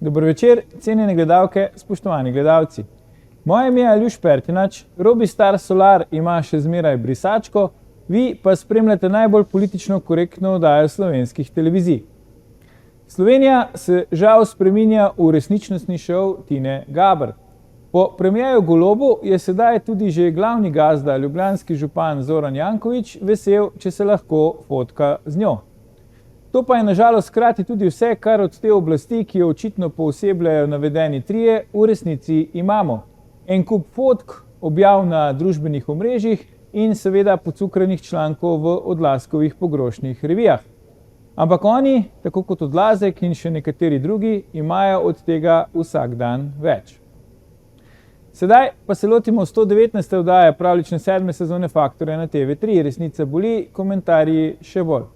Dobro večer, cenjene gledalke, spoštovani gledalci. Moje ime je Aljuš Pertinač, Robi Star Solar ima še zmeraj brisačko, vi pa spremljate najbolj politično korektno oddajo slovenskih televizij. Slovenija se žal spreminja v resničnostni šov Tine Gaber. Po premierju Golobu je sedaj tudi že glavni gazda, ljubljanski župan Zoran Janković, vesel, če se lahko fotka z njo. To pa je nažalost hkrati tudi vse, kar od te oblasti, ki jo očitno poosebljajo navedeni trije, v resnici imamo. En kup fotk, objav na družbenih omrežjih in seveda pocukranih člankov v Odlazkovih pogrošnih revijah. Ampak oni, tako kot Odlazek in še nekateri drugi, imajo od tega vsak dan več. Sedaj pa se lotimo 119. oddaje pravljične 7. sezone Faktorja na TV3. Resnica boli, komentarji še bolj.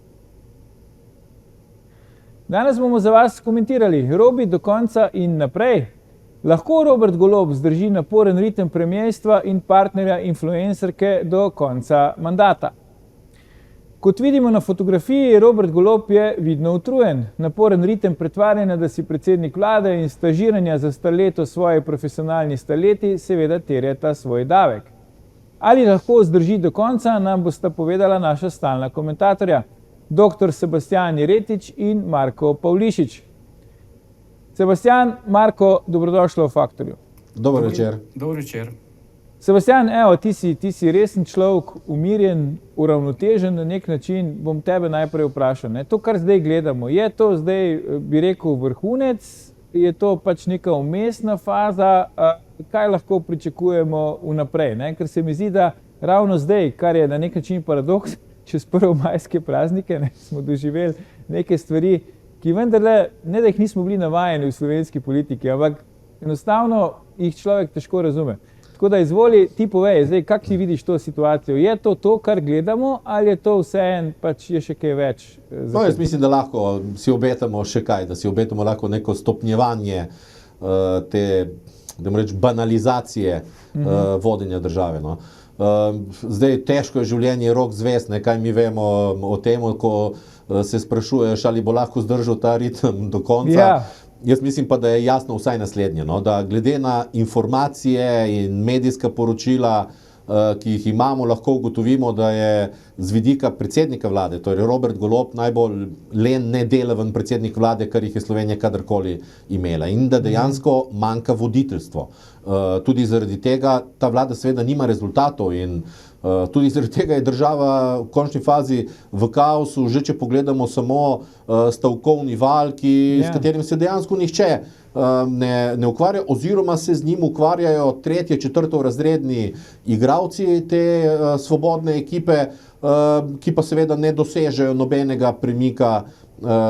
Danes bomo za vas komentirali Robi do konca in naprej. Lahko Robert Golob zdrži naporen ritem premierstva in partnerja influencerke do konca mandata. Kot vidimo na fotografiji, Robert Golob je vidno utrujen. Naporen ritem pretvarjanja, da si predsednik vlade in stažiranja za starleto svoji profesionalni starleti seveda terjata svoj davek. Ali lahko zdrži do konca, nam bosta povedala naša stalna komentatorja, dr. Sebastijan Jeretič in Marko Pavlišič. Sebastijan, Marko, dobrodošli v Faktorju. Dober večer. Dober večer. Sebastijan, evo, ti si resen človek, umirjen, uravnotežen na nek način. Bom tebe najprej vprašal, ne? To, kar zdaj gledamo, je to zdaj, bi rekel, vrhunec? Je to pač neka umestna faza? Kaj lahko pričakujemo vnaprej, ne? Ker se mi zdi, da ravno zdaj, kar je na nek način paradoks, čez prvomajske praznike, ne, smo doživeli neke stvari, ki vendarle, ne da jih nismo bili navajeni v slovenski politiki, ampak enostavno jih človek težko razume. Tako da izvoli, ti povej, zdaj, kako ti vidiš to situacijo? Je to, kar gledamo, ali je to vseeno, pač je še kaj več? No, jaz mislim, da lahko si obetamo še kaj, da si obetamo lahko neko stopnjevanje te, da moram reči, banalizacije vodenja države, no. Zdaj, težko je življenje rok zvest, ne, kaj mi vemo o tem, ko se sprašuješ, ali bo lahko zdržal ta ritem do konca. Ja. Jaz mislim pa, da je jasno vsaj naslednje, no, da glede na informacije in medijska poročila, ki jih imamo, lahko ugotovimo, da je z vidika predsednika vlade, torej Robert Golob, najbolj len nedelaven predsednik vlade, kar jih je Slovenija kadarkoli imela, in da dejansko manjka voditeljstvo. Tudi zaradi tega ta vlada seveda nima rezultatov in tudi zaradi tega je država v končni fazi v kaosu, že če pogledamo samo stavkovni val, s katerim se dejansko nihče ne ukvarja, oziroma se z njim ukvarjajo tretje, četrtorazredni igralci te svobodne ekipe, ki pa seveda ne dosežejo nobenega premika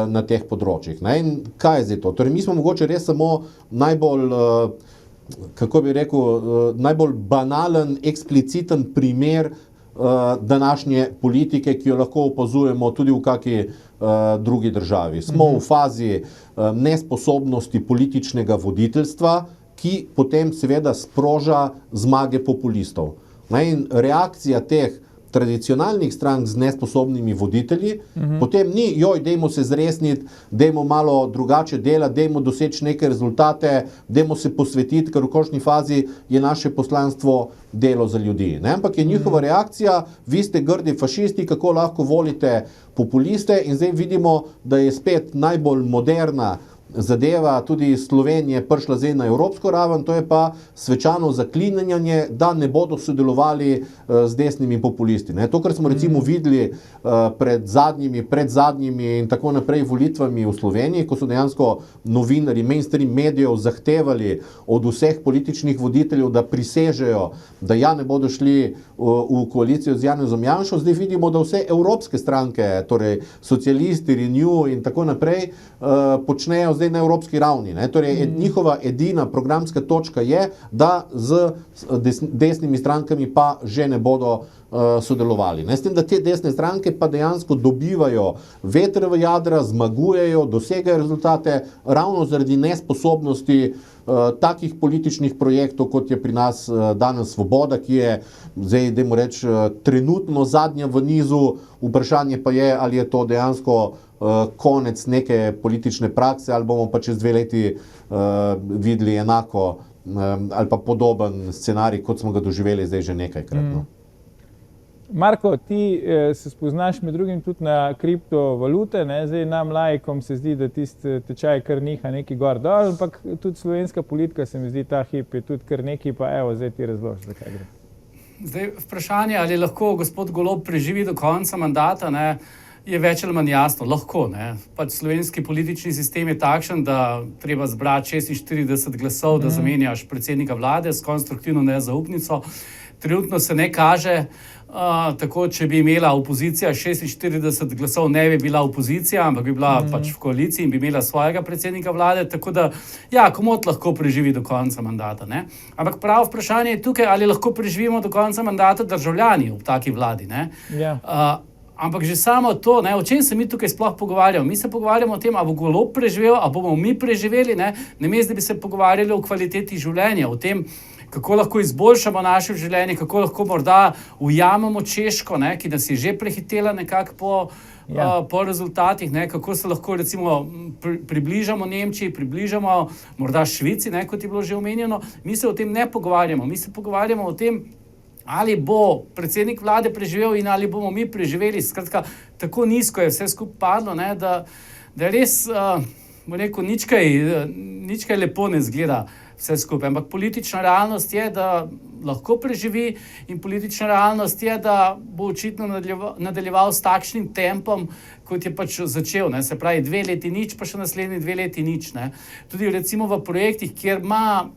na teh področjih. Ne? In kaj je zdaj to? Torej, mi smo mogoče res samo najbolj kako bi rekel, najbolj banalen, ekspliciten primer današnje politike, ki jo lahko opazujemo tudi v kakšni drugi državi. Smo v fazi nesposobnosti političnega voditeljstva, ki potem seveda sproža zmage populistov. In reakcija teh tradicionalnih strank z nesposobnimi voditelji, potem ni, dajmo se zresniti, dajmo malo drugače delati, dajmo doseči neke rezultate, dajmo se posvetiti, ker v končni fazi je naše poslanstvo delo za ljudi. Ne? Ampak je njihova reakcija, vi ste grdi fašisti, kako lahko volite populiste, in zdaj vidimo, da je spet najbolj moderna zadeva tudi Slovenije prišla zdaj na evropsko raven, to je pa svečano zaklinjanje, da ne bodo sodelovali z desnimi populisti. Ne? To, kar smo recimo videli pred zadnjimi in tako naprej volitvami v Sloveniji, ko so dejansko novinarji, mainstream medijev zahtevali od vseh političnih voditeljev, da prisežejo, da ne bodo šli v koalicijo z Janezom Janšo, zdaj vidimo, da vse evropske stranke, torej socialisti, Renew in tako naprej, počnejo zdaj na evropski ravni. Ne? Torej, njihova edina programska točka je, da z desnimi strankami pa že ne bodo sodelovali. Ne? S tem, da te desne stranke pa dejansko dobivajo veter v jadra, zmagujejo, dosegajo rezultate ravno zaradi nesposobnosti takih političnih projektov, kot je pri nas danes Svoboda, ki je zdaj, dajmo reči, trenutno zadnja v nizu, vprašanje pa je, ali je to dejansko konec neke politične prakse ali bomo pa čez 2 leti videli enako ali pa podoben scenarij, kot smo ga doživeli zdaj že nekajkrat. No. Marko, ti se spoznaš med drugim tudi na kriptovalute, ne? Zdaj nam laikom se zdi, da tisti tečaj kar niha neki gor dol, ampak tudi slovenska politika se mi zdi ta hip je tudi kar neki, pa evo, zdaj ti razloži, zakaj gre. Zdaj vprašanje, ali lahko gospod Golob preživi do konca mandata, ne, je več ali manj jasno. Lahko, ne. Pač slovenski politični sistem je takšen, da treba zbrati 46 glasov, da zamenjaš predsednika vlade s konstruktivno nezaupnico. Trenutno se ne kaže, tako, če bi imela opozicija 46 glasov, ne bi bila opozicija, ampak bi bila pač v koaliciji in bi imela svojega predsednika vlade, tako da, ja, komot lahko preživi do konca mandata, ne. Ampak pravo vprašanje je tukaj, ali lahko preživimo do konca mandata državljani ob taki vladi, ne. Ja. Ampak že samo to, ne, o čem se mi tukaj sploh pogovarjamo? Mi se pogovarjamo o tem, ali bo Golob preživel, ali bomo mi preživeli, ne, namesto da bi se pogovarjali o kvaliteti življenja, o tem, kako lahko izboljšamo naše življenje, kako lahko morda ujamemo Češko, ne, ki nas je že prehitela nekako po rezultatih, ne, kako se lahko recimo približamo Nemčiji, približamo morda Švici, ne, kot je bilo že omenjeno. Mi se o tem ne pogovarjamo, mi se pogovarjamo o tem, ali bo predsednik vlade preživel in ali bomo mi preživeli. Skratka, tako nizko je vse skupaj padlo, ne, da je res, bom rekel, nič kaj lepo ne zgleda vse skupaj. Ampak politična realnost je, da lahko preživi in politična realnost je, da bo očitno nadaljeval s takšnim tempom, kot je pač začel. Ne. Se pravi, 2 leti nič, pa še naslednji 2 leti nič. Ne. Tudi recimo v projektih, kjer ima,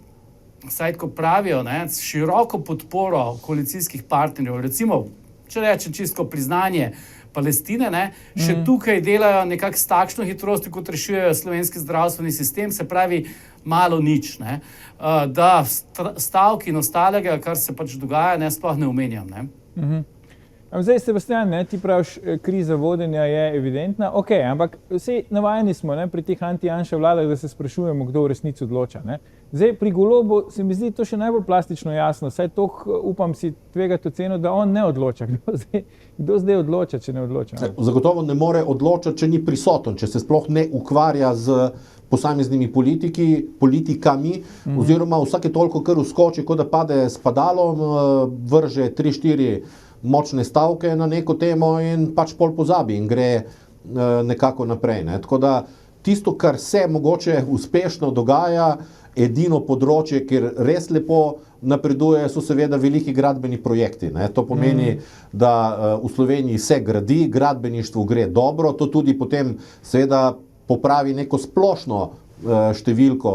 vsaj tako pravijo, ne, široko podporo koalicijskih partnerjev, recimo, če rečem čisto priznanje Palestine, ne, še tukaj delajo nekako s takšno hitrostjo, kot rešujejo slovenski zdravstveni sistem, se pravi, malo nič, ne. Da stavki in ostalega, kar se pač dogaja, ne, sploh ne omenjam, ne. Zdaj, Sebastian, ne, ti praviš, kriza vodenja je evidentna, ok, ampak vsi navajeni smo, ne, pri teh anti-Janša vladah, da se sprašujemo, kdo v resnici odloča, ne. Zdaj, pri Golobu se mi zdi to še najbolj plastično jasno, saj toliko upam si tvegati oceno, da on ne odloča. Kdo zdaj odloča, če ne odloča? Zagotovo ne more odločati, če ni prisoten, če se sploh ne ukvarja z posameznimi politikami, oziroma vsake toliko kar uskoči, kot da pade s padalom, vrže 3-4 močne stavke na neko temo in pač pol pozabi in gre nekako naprej. Ne. Tako da tisto, kar se mogoče uspešno dogaja, edino področje, kjer res lepo napreduje, so seveda veliki gradbeni projekti. Ne. To pomeni, da v Sloveniji se gradi, gradbeništvu gre dobro, to tudi potem seveda popravi neko splošno številko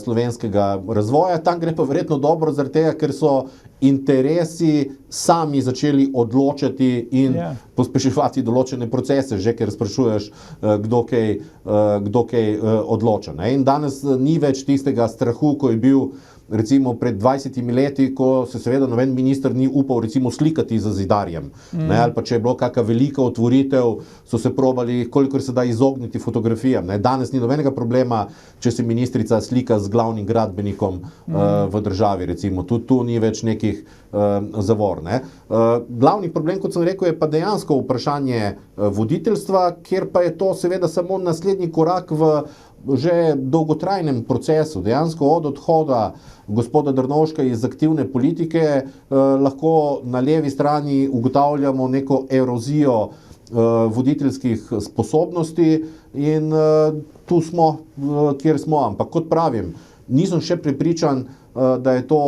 slovenskega razvoja. Tam gre pa verjetno dobro zaradi tega, ker so interesi sami začeli odločati in pospeševati določene procese, že ker sprašuješ, kdo kaj odloča. Ne? In danes ni več tistega strahu, ko je bil recimo pred 20 leti, ko se seveda noben minister ni upal recimo slikati za Zidarjem. Ne? Ali pa če je bilo kakšna velika otvoritev, so se probali, kolikor se da izogniti fotografijam. Ne? Danes ni nobenega problema, če se ministrica slika z glavnim gradbenikom v državi, recimo. Tudi tu ni več nekih zavor. Ne? Glavni problem, kot sem rekel, je pa dejansko vprašanje voditeljstva, kjer pa je to seveda samo naslednji korak v že dolgotrajnem procesu. Dejansko od odhoda gospoda Drnovška iz aktivne politike lahko na levi strani ugotavljamo neko erozijo voditeljskih sposobnosti in tu smo, kjer smo. Ampak kot pravim, nisem še prepričan, da je to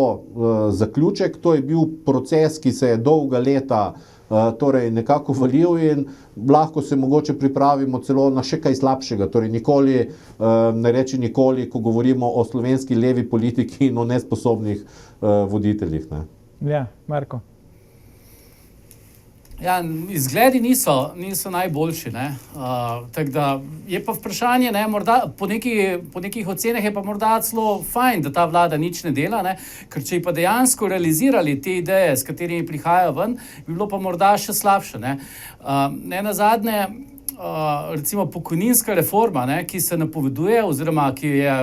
zaključek. To je bil proces, ki se je dolga leta torej nekako valil in lahko se mogoče pripravimo celo na še kaj slabšega. Torej nikoli, ne reči nikoli, ko govorimo o slovenski levi politiki in o nesposobnih voditeljih. Ne. Ja, Marko. Ja, izgledi niso najboljši, ne. Tako da je pa vprašanje, ne, morda po nekih ocenah je pa morda celo fajn, da ta vlada nič ne dela, ne, ker če bi pa dejansko realizirali te ideje, s katerimi prihajajo ven, bi bilo pa morda še slabše, ne. Nenazadnje, recimo pokojninska reforma, ne, ki se napoveduje, oziroma ki je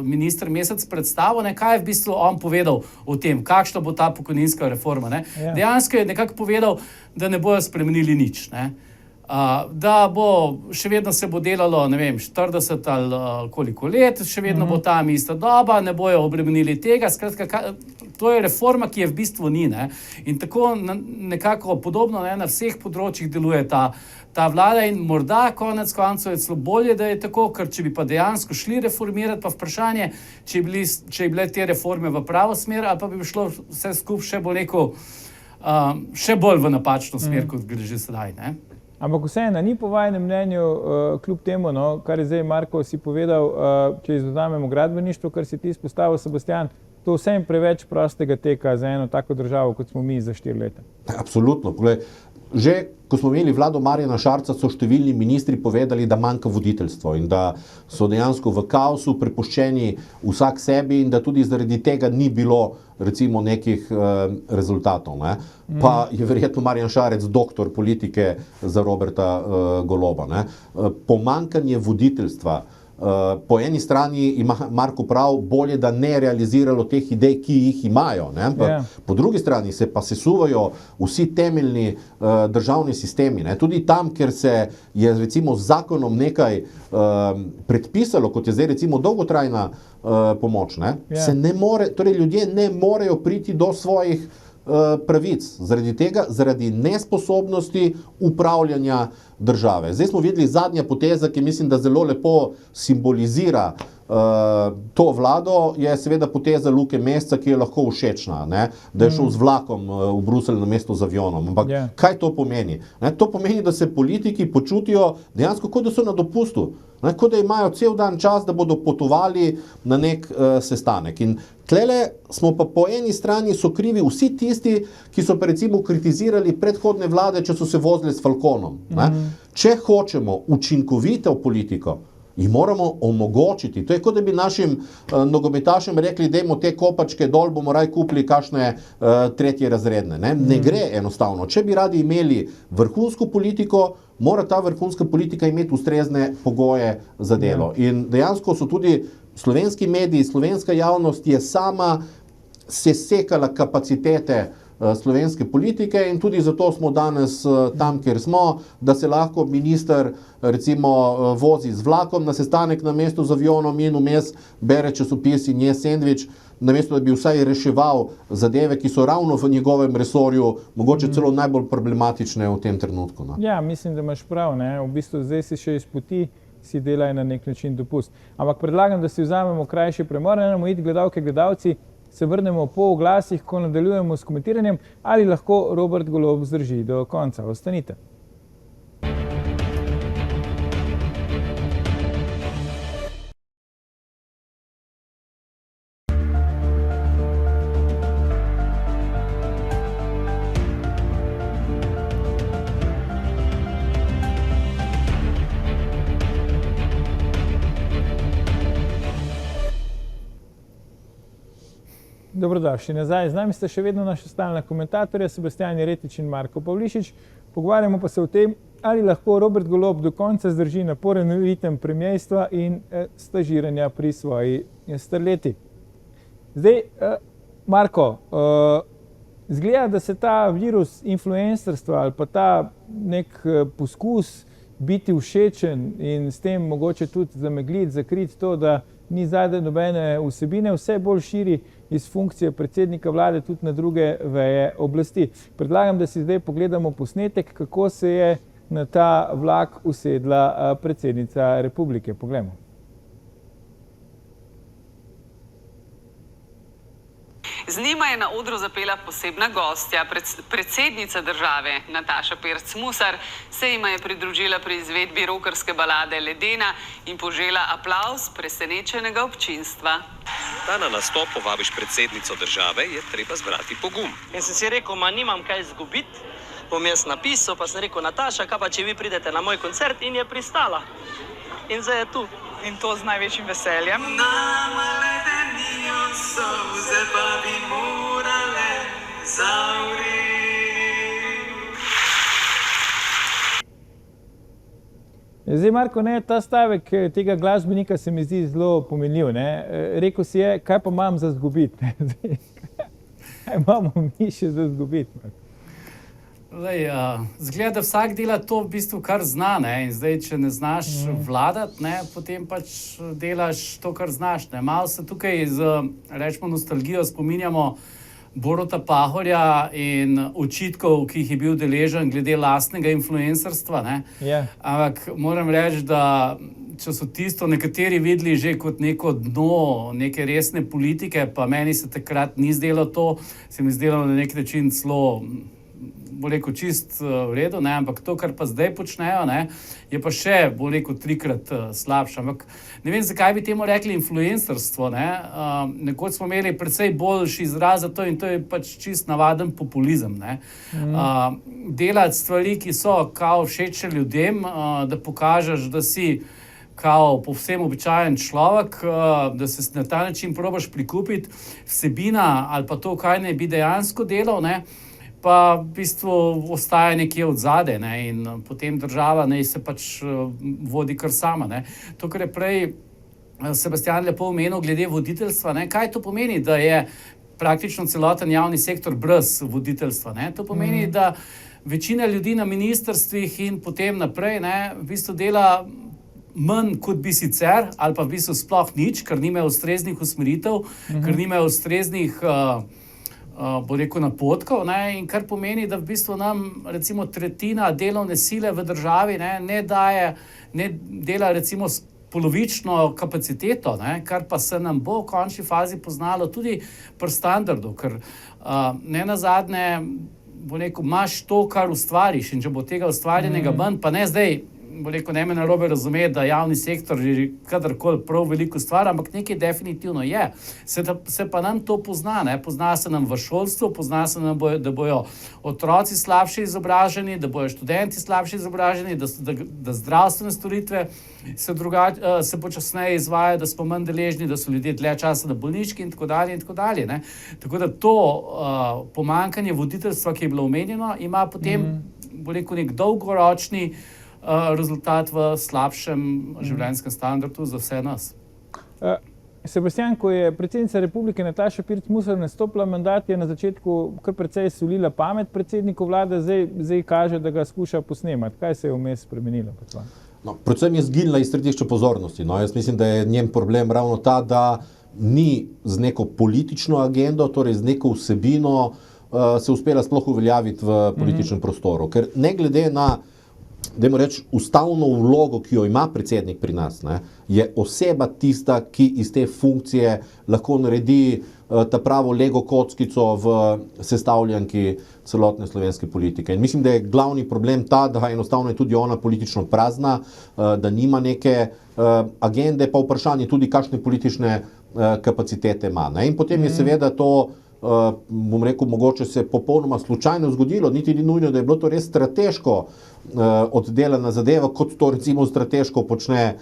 minister Mesec predstavil, ne, kaj je v bistvu on povedal o tem, kakšna bo ta pokojninska reforma. Ne. Ja. Dejansko je nekako povedal, da ne bojo spremenili nič. Ne. da bo še vedno se bo delalo, ne vem, 40 ali koliko let, še vedno bo tam ista doba, ne bojo obremenili tega. Skratka, to je reforma, ki je v bistvu ni. Ne? In tako nekako podobno na vseh področjih deluje ta vlada in morda konec koncev je celo bolje, da je tako, ker če bi pa dejansko šli reformirati, pa vprašanje, če bi bile te reforme v pravo smer, ali pa bi šlo vse skupaj še bolj še bolj v napačno smer, kot gre že sedaj. Ne? Ampak vseeno, ni po vašem mnenju, kljub temu, kar je zdaj Marko si povedal, če izvzamemo gradbeništvo, kar si ti izpostavil, Sebastian, to vsem preveč prostega teka za eno tako državo, kot smo mi za 4 leta. Absolutno. Že ko smo imeli vlado Marjana Šarca, so številni ministri povedali, da manjka voditeljstvo in da so dejansko v kaosu prepuščeni vsak sebi in da tudi zaradi tega ni bilo recimo nekih rezultatov. Ne? Pa je verjetno Marjan Šarec doktor politike za Roberta Goloba. Ne? Pomanjkanje voditeljstva. Po eni strani ima Marko prav, bolje, da ne realiziralo teh idej, ki jih imajo. Ne? Po drugi strani se pa sesuvajo vsi temeljni državni sistemi. Ne? Tudi tam, ker se je recimo z zakonom nekaj predpisalo, kot je zdaj recimo dolgotrajna pomoč, ne? Se ne more, torej ljudje ne morejo priti do svojih pravic, zaradi nesposobnosti upravljanja države. Zdaj smo videli zadnja poteza, ki mislim, da zelo lepo simbolizira to vlado, je seveda poteza Luke Mesca, ki je lahko všečna, ne? Da je šel z vlakom v Bruselj namesto z avionom. Ampak kaj to pomeni? Ne? To pomeni, da se politiki počutijo dejansko, kot da so na dopustu. Ne? Kot da imajo cel dan čas, da bodo potovali na nek sestanek. In tlele smo pa po eni strani so krivi vsi tisti, ki so pa recimo kritizirali predhodne vlade, če so se vozili s Falconom. Ne? Če hočemo učinkovito politiko, jih moramo omogočiti. To je kot da bi našim nogometašem rekli, dajmo te kopačke dol, bomo raj kupili kakšne tretje razredne. Ne gre enostavno. Če bi radi imeli vrhunsko politiko, mora ta vrhunska politika imeti ustrezne pogoje za delo. In dejansko so tudi slovenski mediji, slovenska javnost je sama sesekala kapacitete slovenske politike in tudi zato smo danes tam, kjer smo, da se lahko minister recimo vozi z vlakom na sestanek na mesto z avionom in vmes bere časopis in je sendvič, namesto da bi vsaj reševal zadeve, ki so ravno v njegovem resorju, mogoče celo najbolj problematične v tem trenutku. No. Ja, mislim, da imaš prav. Ne? V bistvu zdaj si še iz poti, si delaj na nek način dopust. Ampak predlagam, da si vzamemo krajši premor, ne moramo iti gledalke, gledalci, se vrnemo po oglasih, ko nadaljujemo s komentiranjem, ali lahko Robert Golob zdrži do konca. Ostanite. Dobrodošli nazaj. Z nami sta še vedno naša stalna komentatorja, Sebastian Jeretič in Marko Pavlišič. Pogovarjamo pa se o tem, ali lahko Robert Golob do konca zdrži naporen ritem premierstva in stažiranja pri svoji starleti. Zdaj, Marko, izgleda, da se ta virus influencerstva ali pa ta nek poskus biti všečen in s tem mogoče tudi zamegliti, zakriti to, da ni zadaj nobene vsebine, vse bolj širi iz funkcije predsednika vlade tudi na druge veje oblasti. Predlagam, da si zdaj pogledamo posnetek, kako se je na ta vlak usedla predsednica republike. Poglejmo. Z njima je na odru zapela posebna gostja, predsednica države Nataša Pirc Musar, se jima je pridružila pri izvedbi rokerske balade Ledena in požela aplavz presenečenega občinstva. Da na nastop povabiš predsednico države, je treba zbrati pogum. In sem si rekel, nimam kaj izgubiti, bom jaz napisal, pa sem rekel, Nataša, kaj pa če vi pridete na moj koncert, in je pristala. In zdaj je tu. In to z največjim veseljem. Zdaj, Marko, ta stavek tega glasbenika se mi zdi zelo pomenljiv. Rekel si je, kaj pa imam za zgubiti? Kaj imamo mi še za zgubiti? Zgleda, da vsak dela to v bistvu, kar zna, ne? In zdaj, če ne znaš vladati, ne, potem pač delaš to, kar znaš. Ne? Malo se tukaj rečemo, nostalgijo spominjamo Boruta Pahorja in očitkov, ki jih je bil deležen glede lastnega influencerstva. Ne? Yeah. Ampak moram reči, da če so tisto nekateri videli že kot neko dno neke resne politike, pa meni se takrat ni zdelo to, se mi zdelo na nek način celo, bo rekel, čist v redu, ne? Ampak to, kar pa zdaj počnejo, ne? Je pa še, bo rekel, 3-krat slabše. Ampak ne vem, zakaj bi temu rekli influencerstvo. Ne? Nekoč smo imeli precej boljši izraz za to in to je pač čist navaden populizem. Ne? Delati stvari, ki so kao všečne ljudem, da pokažeš, da si kao povsem običajen človek, da se na ta način probaš prikupiti vsebina ali pa to, kaj ne bi dejansko delal, ne? Pa v bistvu ostaja nekje od zade, ne? In potem država ne, se pač vodi kar sama. Ne? To, kar je prej Sebastian lepo omenil glede voditeljstva, ne? Kaj to pomeni, da je praktično celoten javni sektor brez voditeljstva? Ne? To pomeni, da večina ljudi na ministrstvih in potem naprej, ne, v bistvu dela manj, kot bi sicer, ali pa v bistvu sploh nič, ker nimajo ustreznih usmeritev, ker nimajo ustreznih bo rekel, napotkov, ne, in kar pomeni, da v bistvu nam recimo tretjina delovne sile v državi ne dela recimo s polovično kapaciteto, ne, kar pa se nam bo v končni fazi poznalo tudi pri standardu, ker ne nazadnje, bo rekel, imaš to, kar ustvariš in če bo tega ustvarjenega manj, pa ne zdaj, bo rekel, ne me narobe razumeti, da javni sektor že kadarkoli prav veliko stvar, ampak nekaj definitivno je. Se pa nam to pozna, ne? Pozna se nam v šolstvu, pozna se nam, da bojo otroci slabše izobraženi, da bojo študenti slabše izobraženi, da zdravstvene storitve se počasneje izvajajo, da smo manj deležni, da so ljudje dlje časa na bolniški in tako dalje in tako dalje. Ne? Tako da to pomanjkanje voditeljstva, ki je bilo omenjeno, ima potem, bo rekel, nek dolgoročni rezultat v slabšem življenjskem standardu za vse nas. Sebastian, ko je predsednica republike Nataša Pirc Musar nastopila mandat, je na začetku kar precej solila pamet predsedniku vlade, zdaj kaže, da ga skuša posnemati. Kaj se je vmes spremenilo? No, predvsem je zginila iz središča pozornosti. No, jaz mislim, da je njen problem ravno ta, da ni z neko politično agendo, torej z neko vsebino se uspela sploh uveljaviti v političnem prostoru. Ker ne glede na dajmo reči, ustavno vlogo, ki jo ima predsednik pri nas, ne, je oseba tista, ki iz te funkcije lahko naredi ta pravo Lego kockico v sestavljanki celotne slovenske politike. In mislim, da je glavni problem ta, da enostavno je tudi ona politično prazna, da nima neke agende, pa vprašanje tudi, kakšne politične kapacitete ima. Ne. In potem je seveda to bom rekel, mogoče se popolnoma slučajno zgodilo, niti ni nujno, da je bilo to res strateško oddelana zadeva, kot to recimo strateško počne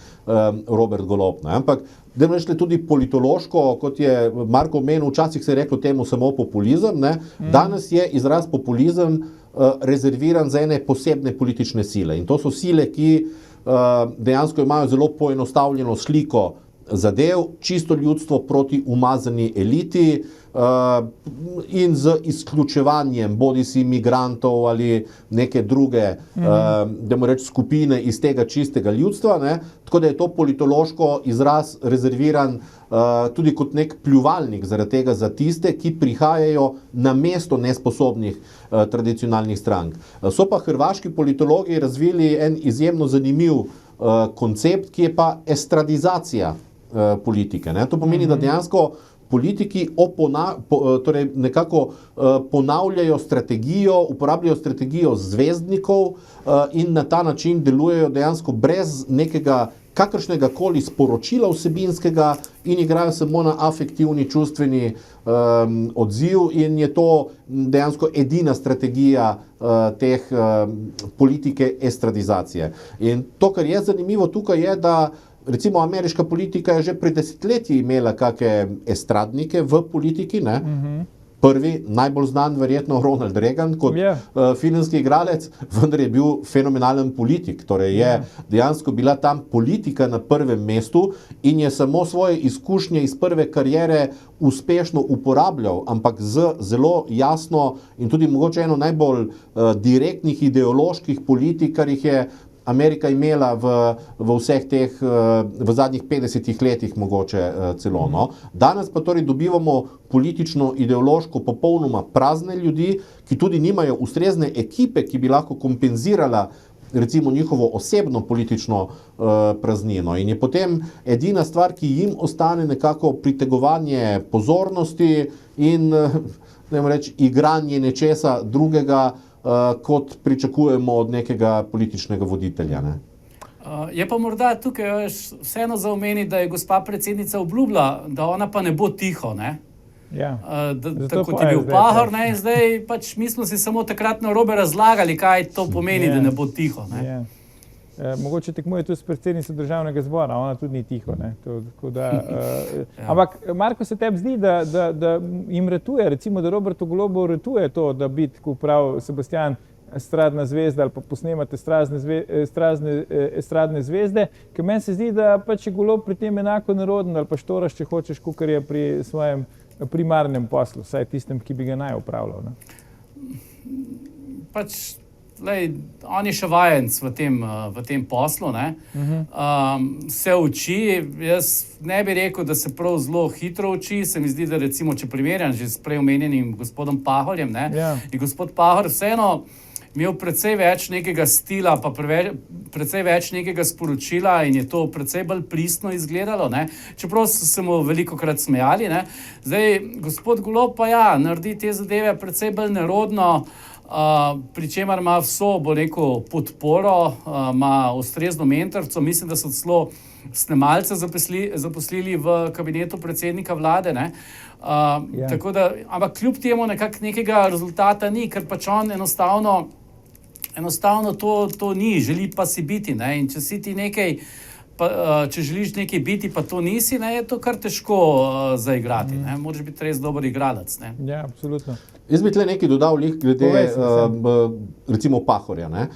Robert Golob. Ne? Ampak, da bi rekli tudi politološko, kot je Marko omenil, včasih se je reklo temu samo populizem, ne? Danes je izraz populizem rezerviran za ene posebne politične sile. In to so sile, ki dejansko imajo zelo poenostavljeno sliko zadev, čisto ljudstvo proti umazani eliti in z izključevanjem bodisi migrantov ali neke druge skupine iz tega čistega ljudstva. Ne? Tako da je to politološko izraz rezerviran tudi kot nek pljuvalnik zaradi tega za tiste, ki prihajajo na mesto nesposobnih tradicionalnih strank. So pa hrvaški politologi razvili en izjemno zanimiv koncept, ki je pa estradizacija politike. Ne? To pomeni, da dejansko politiki torej nekako ponavljajo strategijo, uporabljajo strategijo zvezdnikov in na ta način delujejo dejansko brez nekega kakršnega koli sporočila vsebinskega in igrajo samo na afektivni, čustveni odziv in je to dejansko edina strategija teh politike estradizacije. In to, kar je zanimivo tukaj je, da recimo ameriška politika je že pred desetletji imela kakšne estradnike v politiki, ne? prvi, najbolj znan verjetno Ronald Reagan kot filmski igralec, vendar je bil fenomenalen politik. Torej je dejansko bila tam politika na prvem mestu in je samo svoje izkušnje iz prve kariere uspešno uporabljal, ampak z zelo jasno in tudi mogoče eno najbolj direktnih ideoloških politik, kar jih je Amerika imela v vseh teh, v zadnjih 50 letih mogoče celo. No. Danes pa torej dobivamo politično, ideološko popolnoma prazne ljudi, ki tudi nimajo ustrezne ekipe, ki bi lahko kompenzirala recimo njihovo osebno politično praznino. In je potem edina stvar, ki jim ostane nekako pritegovanje pozornosti in igranje nečesa drugega, kot pričakujemo od nekega političnega voditelja. Ne? Je pa morda tukaj vseeno za omeniti, da je gospa predsednica obljubila, da ona pa ne bo tiho, ne? Ja. Kot je bil Pahor, ne? In zdaj pač mi smo si samo takrat narobe razlagali, kaj to pomeni, da ne bo tiho. Ne? Mogoče tekmuje tudi s predsednico državnega zbora, ona tudi ni tiho. Ne? Ampak, Marko, se tebi zdi, da jim ratuje, recimo, da Robertu Golobu ratuje to, da biti, kot pravi Sebastian, estradna zvezda ali pa posnemate estradne zvezde, ker meni se zdi, da pač je Golob pri tem enako naroden ali pa Štoraš, če hočeš, kakor je pri svojem primarnem poslu, vsaj tistem, ki bi ga naj opravljal. Ne? Pač on je še vajenc v tem poslu, ne? Se uči, jaz ne bi rekel, da se prav zelo hitro uči, se mi zdi, da recimo, če primerjam že s prej omenjenim gospodom Pahorjem, ne? Je gospod Pahor vseeno imel precej več nekega stila, pa precej več nekega sporočila in je to precej bolj pristno izgledalo, ne? Čeprav so se mu velikokrat smejali, ne? Zdaj, gospod Golob pa naredi te zadeve precej bolj nerodno, pri čemer ima vso, bo rekel, podporo, ima ustrezno mentorico, mislim, da so celo snemalce zaposlili v kabinetu predsednika vlade, ne? Tako da, ampak kljub temu nekega rezultata ni, ker pač on enostavno to ni, želi pa si biti, ne? In če si ti nekaj, če želiš nekaj biti, pa to nisi, ne, je to kar težko zaigrati, ne? Moraš biti res dober igralec, ne? Ja, absolutno. Jaz bi tle nekaj dodal glede recimo Pahorja, ne?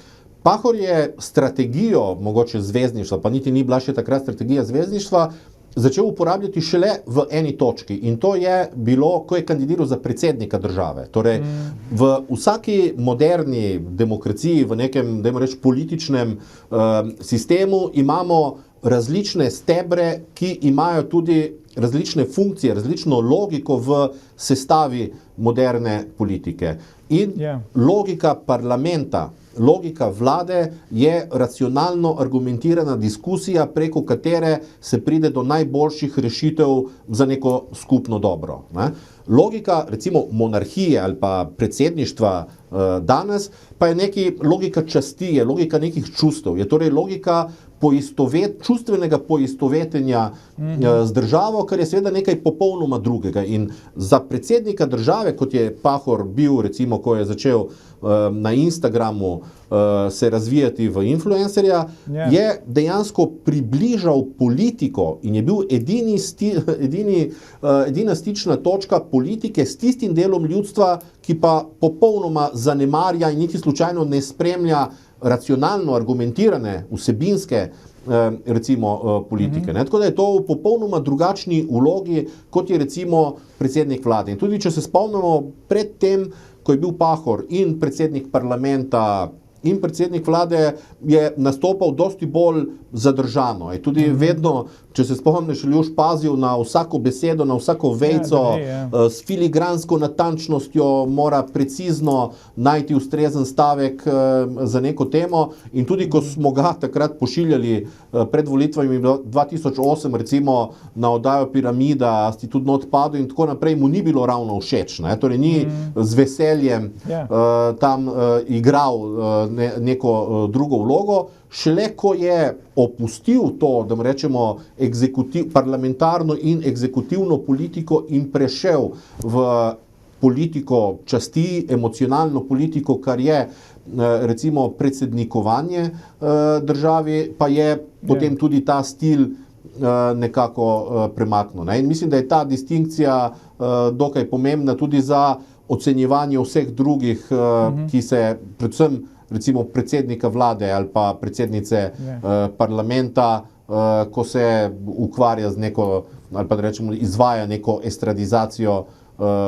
Pahor je strategijo, mogoče zvezdništva, pa niti ni bila še takrat strategija zvezdništva, začel uporabljati šele v eni točki in to je bilo, ko je kandidiral za predsednika države. Torej, v vsaki moderni demokraciji, v nekem, dajmo reči, političnem sistemu imamo različne stebre, ki imajo tudi različne funkcije, različno logiko v sestavi moderne politike. In logika parlamenta, logika vlade je racionalno argumentirana diskusija, preko katere se pride do najboljših rešitev za neko skupno dobro. Ne? Logika, recimo, monarhije ali pa predsedništva danes, pa je logika časti, je logika nekih čustev, je torej logika čustvenega poistovetenja z državo, kar je seveda nekaj popolnoma drugega. In za predsednika države, kot je Pahor bil, recimo, ko je začel na Instagramu se razvijati v influencerja, je dejansko približal politiko in je bil edina stična točka politike s tistim delom ljudstva, ki pa popolnoma zanemarja in niti slučajno ne spremlja racionalno argumentirane, vsebinske recimo politike. Tako da je to v popolnoma drugačni vlogi, kot je recimo predsednik vlade. In tudi, če se spomnimo pred tem, ko je bil Pahor in predsednik parlamenta in predsednik vlade, je nastopal dosti bolj zadržano. Je tudi vedno, če se spomniš, Ljuš pazil na vsako besedo, na vsako vejco, s filigransko natančnostjo mora precizno najti ustrezen stavek za neko temo. In tudi, ko smo ga takrat pošiljali pred volitvami 2008, recimo na oddajo Piramida, si tudi not padel in tako naprej, mu ni bilo ravno všeč. Ne? Torej ni z veseljem tam igral neko drugo vlogo. Šele ko je opustil to, da rečemo, parlamentarno in egzekutivno politiko in prešel v politiko časti, emocionalno politiko, kar je recimo predsednikovanje državi, pa je potem tudi ta stil nekako premaknil. Ne? In mislim, da je ta distinkcija dokaj pomembna tudi za ocenjevanje vseh drugih, ki se predvsem recimo predsednika vlade ali pa predsednice parlamenta, ko se ukvarja z neko, ali pa da rečemo, izvaja neko estradizacijo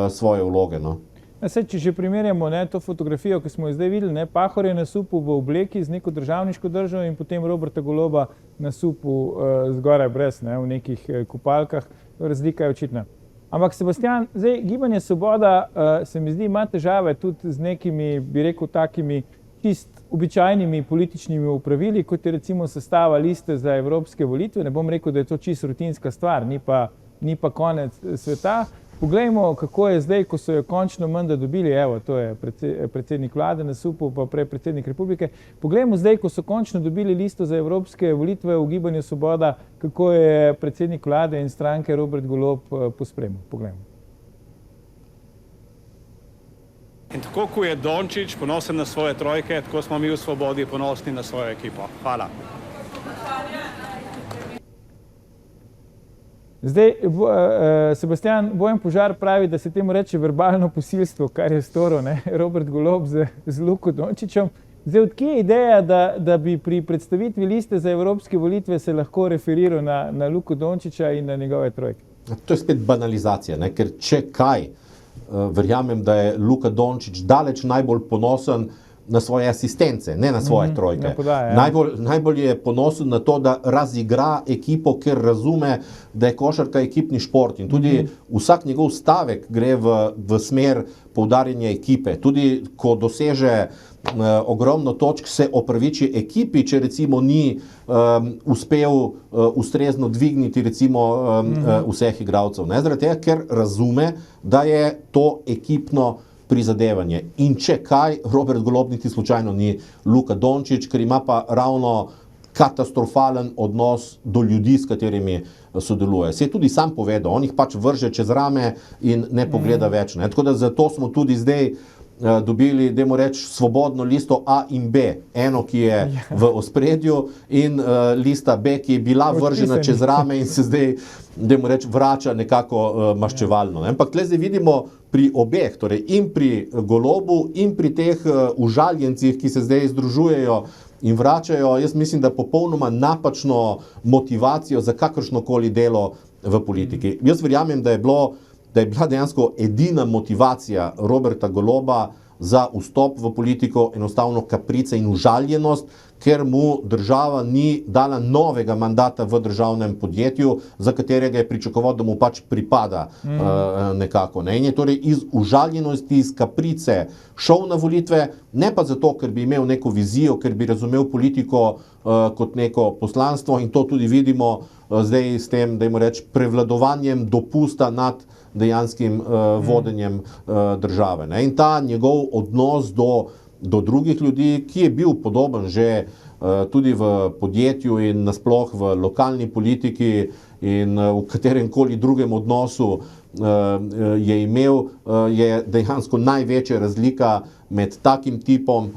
svoje vloge. No. Če že primerjamo to fotografijo, ki smo jo zdaj videli, Pahor je nasupil v obleki z neko državniško držo in potem Roberta Goloba nasupil zgoraj brez, v nekih kupalkah, razlika je očitna. Ampak Sebastian, zdaj Gibanje Svoboda se mi zdi ima težave tudi z nekimi, bi rekel, takimi čist običajnimi političnimi opravili, kot je recimo sestava liste za evropske volitve. Ne bom rekel, da je to čist rutinska stvar, ni pa konec sveta. Poglejmo, kako je zdaj, ko so jo končno menda dobili, evo, to je predsednik vlade nasupil, pa prej predsednik republike. Poglejmo zdaj, ko so končno dobili listo za evropske volitve v Gibanju Svoboda, kako je predsednik vlade in stranke Robert Golob pospremil. Poglejmo. In tako, ko je Dončić ponosen na svoje trojke, tako smo mi v Svobodi ponosni na svojo ekipo. Hvala. Zdaj, Sebastian, Bojan Požar pravi, da se temu reče verbalno posilstvo, kar je storil Robert Golob z Luko Dončićem. Zdaj, odkje je ideja, da bi pri predstavitvi liste za evropske volitve se lahko referiral na Luko Dončića in na njegove trojke? To je spet banalizacija, ker če kaj, verjamem, da je Luka Dončić daleč najbolj ponosen na svoje asistence, ne na svoje trojke. Najbolj je ponosen na to, da razigra ekipo, ker razume, da je košarka ekipni šport in tudi vsak njegov stavek gre v smer poudarjanja ekipe. Tudi ko doseže ogromno točk, se opraviči ekipi, če recimo ni uspel ustrezno dvigniti recimo vseh igralcev. Zaradi tega, ker razume, da je to ekipno prizadevanje. In če kaj, Robert Golob niti slučajno ni Luka Dončić, ker ima pa ravno katastrofalen odnos do ljudi, s katerimi sodeluje. Se je tudi sam povedal, on jih pač vrže čez rame in ne pogleda več. Tako da zato smo tudi zdaj dobili, dajmo reči, svobodno listo A in B. Eno, ki je v ospredju in lista B, ki je bila vržena čez rame in se zdaj, dajmo reči, vrača nekako maščevalno. Ampak tle zdaj vidimo pri obeh, torej in pri Golobu in pri teh užaljencih, ki se zdaj združujejo in vračajo, jaz mislim, da popolnoma napačno motivacijo za kakršnokoli delo v politiki. Jaz verjamem, da je bila dejansko edina motivacija Roberta Goloba za vstop v politiko enostavno kaprica in užaljenost, ker mu država ni dala novega mandata v državnem podjetju, za katerega je pričakoval, da mu pač pripada nekako. In je torej iz užaljenosti, iz kaprice šel na volitve, ne pa zato, ker bi imel neko vizijo, ker bi razumel politiko kot neko poslanstvo in to tudi vidimo zdaj s tem, dajmo reči, prevladovanjem dopusta nad dejanskim vodenjem države. In ta njegov odnos do drugih ljudi, ki je bil podoben že tudi v podjetju in nasploh v lokalni politiki in v katerem koli drugem odnosu je imel, je dejansko največja razlika med takim tipom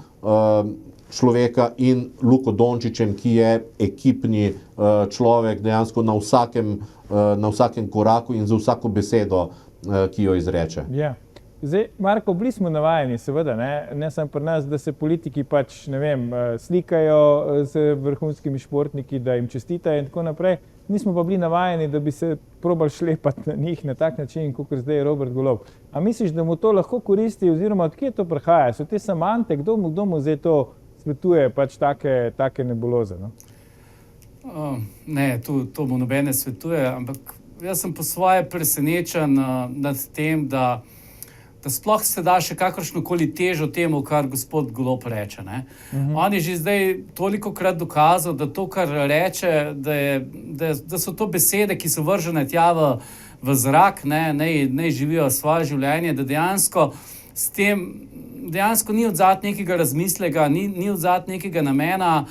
človeka in Luko Dončićem, ki je ekipni človek dejansko na vsakem koraku in za vsako besedo, ki jo izreče. Ja. Zdaj, Marko, bili smo navajeni, seveda, ne samo pri nas, da se politiki pač, ne vem, slikajo z vrhunskimi športniki, da jim čestitajo in tako naprej. Nismo pa bili navajeni, da bi se probali šlepati na njih na tak način, kot zdaj je Robert Golob. A misliš, da mu to lahko koristi, oziroma odkje to prihaja? So te samante, kdo mu zdaj to svetuje, pač take nebuloze? No? Ne, to mu nobene svetuje, ampak jaz sem po svoje presenečen nad tem, da sploh se da še kakršnokoli težo temu, kar gospod Golob reče. On je že zdaj tolikokrat dokazal, da to, kar reče, da so to besede, ki so vržene tja v zrak, naj živijo svoje življenje, da dejansko s tem ni odzad nekega razmislega, ni odzad nekega namena.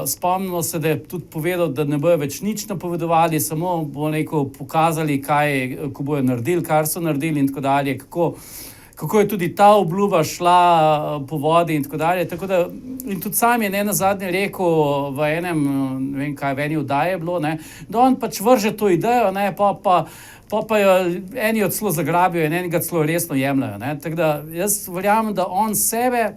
Spomnimo se, da je tudi povedal, da ne bojo več nič napovedovali, samo bo pokazali, ko bojo naredili, kar so naredili in tako dalje, kako je tudi ta obljuba šla po vodi in tako dalje. Tako da, in tudi sam je nenazadnje rekel v enem, ne vem kaj, v eni oddaji je bilo, ne, da on pač vrže to idejo, ne, pa jo eni od celo zagrabijo in enega celo resno jemljajo. Ne. Tako da jaz verjamem, da on sebe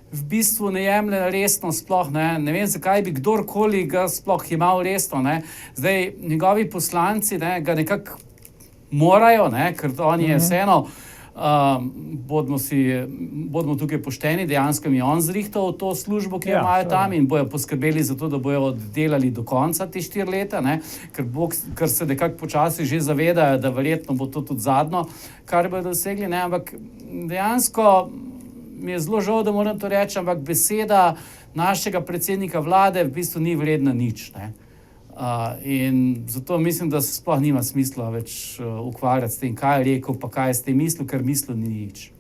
v bistvu ne jemlje resno sploh, ne vem, zakaj bi kdorkoli ga sploh jemal resno, ne. Zdaj, njegovi poslanci, ne, ga nekako morajo, ne, ker on je vseeno, bodimo tukaj pošteni, dejansko mi je on zrihtal to službo, ki jo imajo tam in bojo poskrbeli za to, da bojo oddelali do konca te 4 leta, ne, ker se nekako počasi že zavedajo, da verjetno bo to tudi zadnjo, kar bojo dosegli, ne, ampak dejansko mi je zelo žal, da moram to reči, ampak beseda našega predsednika vlade v bistvu ni vredna nič, ne. In zato mislim, da se sploh nima smisla več ukvarjati s tem, kaj je rekel, pa kaj je s tem mislil, ker mislil ni nič.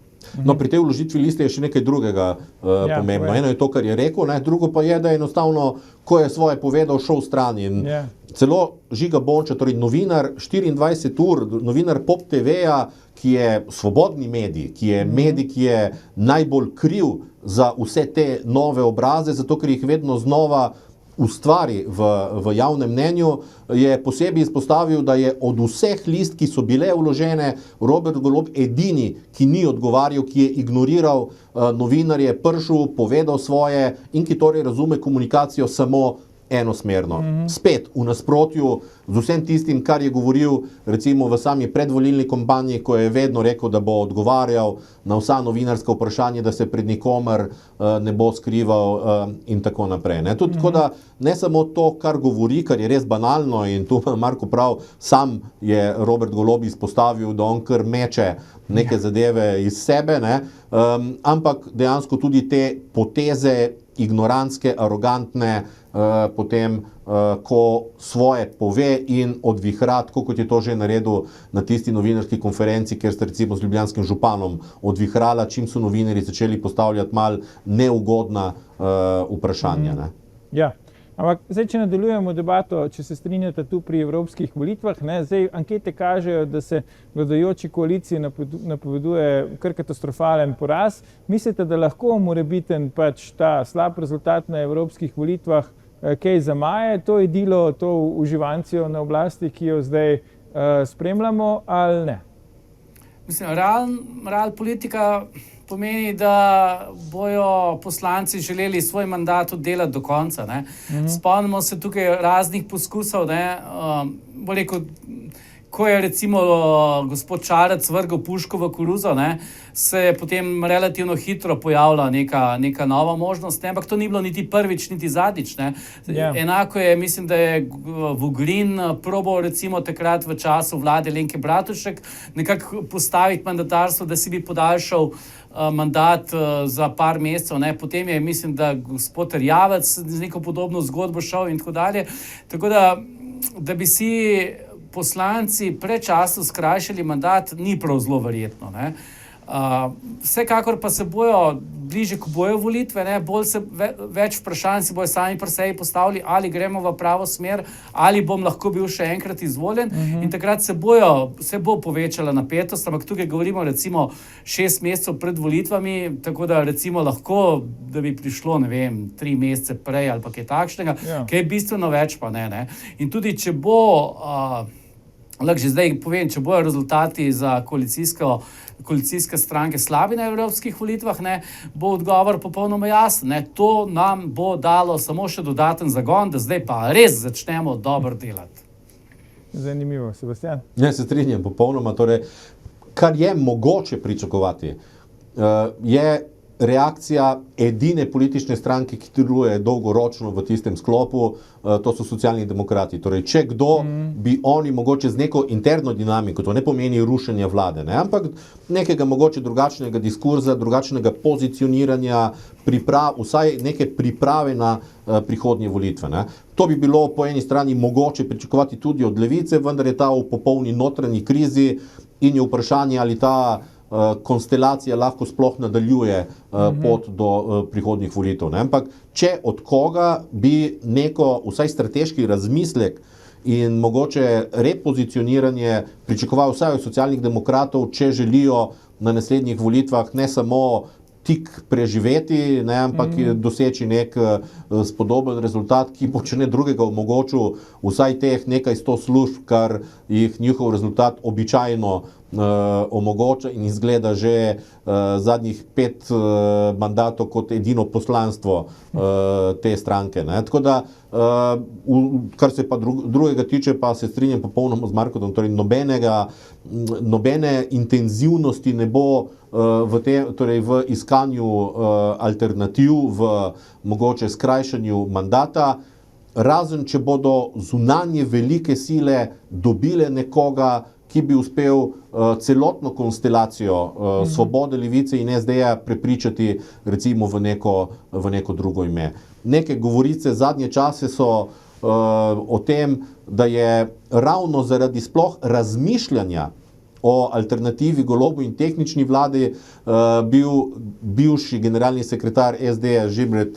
No, pri tej vložitvi liste je še nekaj drugega pomembno. Eno je to, kar je rekel, ne? Drugo pa je, da je enostavno, ko je svoje povedal, šel stran. In celo Žiga Bonča, torej novinar 24 ur, novinar Pop TV-ja, ki je svobodni medij, ki je medij, ki je najbolj kriv za vse te nove obraze, zato ker jih vedno znova ustvari v javnem mnenju, je posebej izpostavil, da je od vseh list, ki so bile vložene, Robert Golob edini, ki ni odgovarjal, ki je ignoriral novinarje, prišel, povedal svoje in ki torej razume komunikacijo samo enosmerno. Spet v nasprotju z vsem tistim, kar je govoril recimo v sami predvolilni kampanji, ko je vedno rekel, da bo odgovarjal na vsa novinarska vprašanja, da se pred nikomer ne bo skrival in tako naprej. Ne? Tudi, tako da ne samo to, kar govori, kar je res banalno in tu Marko prav, sam je Robert Golob izpostavil, da on kar meče neke zadeve iz sebe, ne? Ampak dejansko tudi te poteze ignorantske, arogantne, potem, ko svoje pove in odvihra, tako kot je to že naredil na tisti novinarski konferenci, kjer ste recimo z ljubljanskim županom odvihrala, čim so novinarji začeli postavljati mal neugodna vprašanja. Ne? Ja. Ampak zdaj, če nadaljujemo debato, če se strinjate tu pri evropskih volitvah, ne, zdaj ankete kažejo, da se vladajoči koaliciji napoveduje kar katastrofalen poraz. Mislite, da lahko morebiten pač ta slab rezultat na evropskih volitvah kaj zamaje, to idilo, to uživancijo na oblasti, ki jo zdaj spremljamo, ali ne? Mislim, real politika pomeni, da bojo poslanci želeli svoj mandat oddelati do konca. Ne. Spomnimo se tukaj raznih poskusov, ne, bo rekel, ko je recimo gospod Šarec vrgel puško v koruzo, ne, se je potem relativno hitro pojavila neka nova možnost, ne, ampak to ni bilo niti prvič, niti zadnjič. Enako je, mislim, da je Vogrin probal recimo takrat v času vlade Alenke Bratušek nekako postaviti mandatarstvo, da si bi podaljšal mandat za par mesecev, ne. Potem je, mislim, da gospod Erjavec z neko podobno zgodbo šel in tako dalje. Tako da bi si poslanci predčasno skrajšali mandat, ni prav zelo verjetno, ne. Vsekakor pa se bojo bliže, ko bojo volitve, ne, več vprašanj si bojo sami pri sebi postavili, ali gremo v pravo smer, ali bom lahko bil še enkrat izvoljen, in takrat se bo povečala napetost, ampak tukaj govorimo recimo 6 mesecev pred volitvami, tako da recimo lahko, da bi prišlo, ne vem, 3 mesece prej ali pa kaj takšnega, kaj je bistveno več pa ne. In tudi, če bo, lahko že zdaj povem, če bojo rezultati za koalicijske stranke slabi na evropskih volitvah, ne, bo odgovor popolnoma jasen. Ne. To nam bo dalo samo še dodaten zagon, da zdaj pa res začnemo dobro delati. Zanimivo, Sebastian. Ne, se strinjam popolnoma. Torej, kar je mogoče pričakovati, je reakcija edine politične stranke, ki deluje dolgoročno v tistem sklopu, to so Socialni demokrati. Torej, če kdo, bi oni mogoče z neko interno dinamiko, to ne pomeni rušenja vlade, ne, ampak nekega mogoče drugačnega diskurza, drugačnega pozicioniranja, vsaj neke priprave na prihodnje volitve. Ne. To bi bilo po eni strani mogoče pričakovati tudi od levice, vendar je ta v popolni notranji krizi in je vprašanje, ali ta konstelacija lahko sploh nadaljuje pot do prihodnjih volitev. Ne? Ampak, če od koga bi neko vsaj strateški razmislek in mogoče repozicioniranje pričakoval vsaj od socialnih demokratov, če želijo na naslednjih volitvah ne samo tik preživeti, ne, ampak doseči nek spodoben rezultat, ki bo, če ne drugega, omogočil vsaj teh nekaj 100 služb, kar jih njihov rezultat običajno omogoča in izgleda že zadnjih 5 mandatov kot edino poslanstvo te stranke. Ne. Tako da, kar se pa drugega tiče, pa se strinjam popolnoma z Markom, torej nobene intenzivnosti ne bo v iskanju alternativ, v mogoče skrajšanju mandata, razen če bodo zunanje velike sile dobile nekoga, ki bi uspel celotno konstelacijo Svobode, Levice in SD-ja prepričati recimo v neko drugo ime. Neke govorice zadnje čase so o tem, da je ravno zaradi sploh razmišljanja o alternativi Golobu in tehnični vladi bil bivši generalni sekretar SD-ja Žibret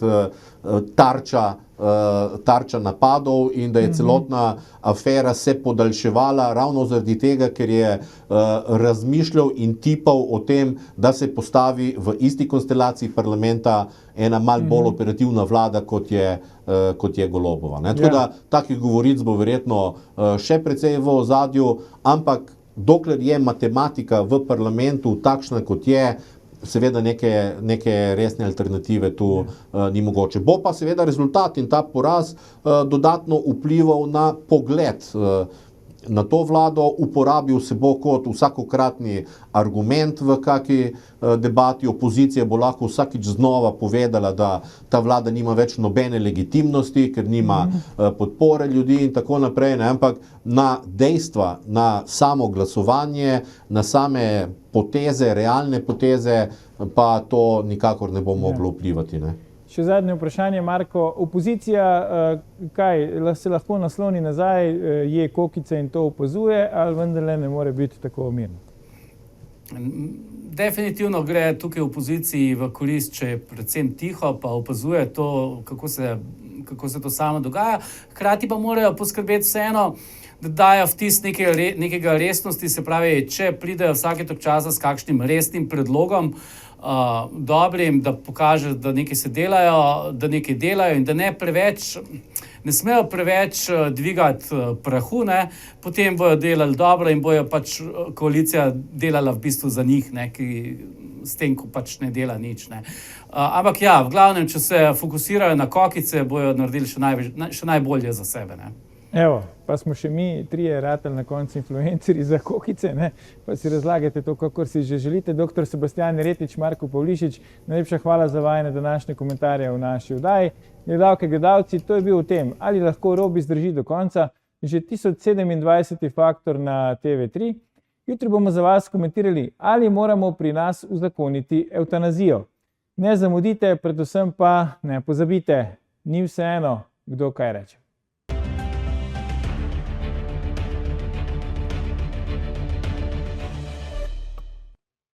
tarča napadov in da je celotna afera se podaljševala ravno zaradi tega, ker je razmišljal in tipal o tem, da se postavi v isti konstelaciji parlamenta ena malo bolj operativna vlada, kot je Golobova. Ne? Tako da takih govoric bo verjetno še precej v ozadju, ampak dokler je matematika v parlamentu takšna, kot je, seveda neke resne alternative tu ni mogoče. Bo pa seveda rezultat in ta poraz dodatno vplival na pogled na to vlado, uporabil se bo kot vsakokratni argument v kaki debati. Opozicija bo lahko vsakič znova povedala, da ta vlada nima več nobene legitimnosti, ker nima podpore ljudi in tako naprej, ne? Ampak na dejstva, na samo glasovanje, na same poteze, realne poteze, pa to nikakor ne bo moglo vplivati, ne? Še zadnje vprašanje, Marko. Opozicija, se lahko nasloni nazaj, je kokice in to opazuje, ali vendarle ne more biti tako mirno? Definitivno gre tukaj opoziciji v korist, če je predvsem tiho, pa opazuje to, kako se to samo dogaja. Hkrati pa morajo poskrbeti vseeno, da dajo vtis nekega resnosti, se pravi, če pridejo vsake toliko časa s kakšnim resnim predlogom, dobrim, da pokaže, da nekaj se delajo, da nekaj delajo in da ne smejo preveč dvigati prahu, ne, potem bojo delali dobro in bojo pač koalicija delala v bistvu za njih, ne, ki s tem, ko pač ne dela nič, ne. Ampak ja, v glavnem, če se fokusirajo na kokice, bojo naredili še najbolje za sebe, ne. Evo, pa smo še mi trije ratali na koncu influencerji za kokice, ne? Pa si razlagajte to, kakor si že želite. Dr. Sebastijan Jeretič, Marko Pavlišič, najlepša hvala za vajine današnje komentarje v naši oddaji. Gledalke, gledalci, to je bil o tem, ali lahko Robi zdrži do konca, že 1027. faktor na TV3. Jutri bomo za vas komentirali, ali moramo pri nas uzakoniti evtanazijo. Ne zamudite, predvsem pa ne pozabite, ni vseeno, kdo kaj reče.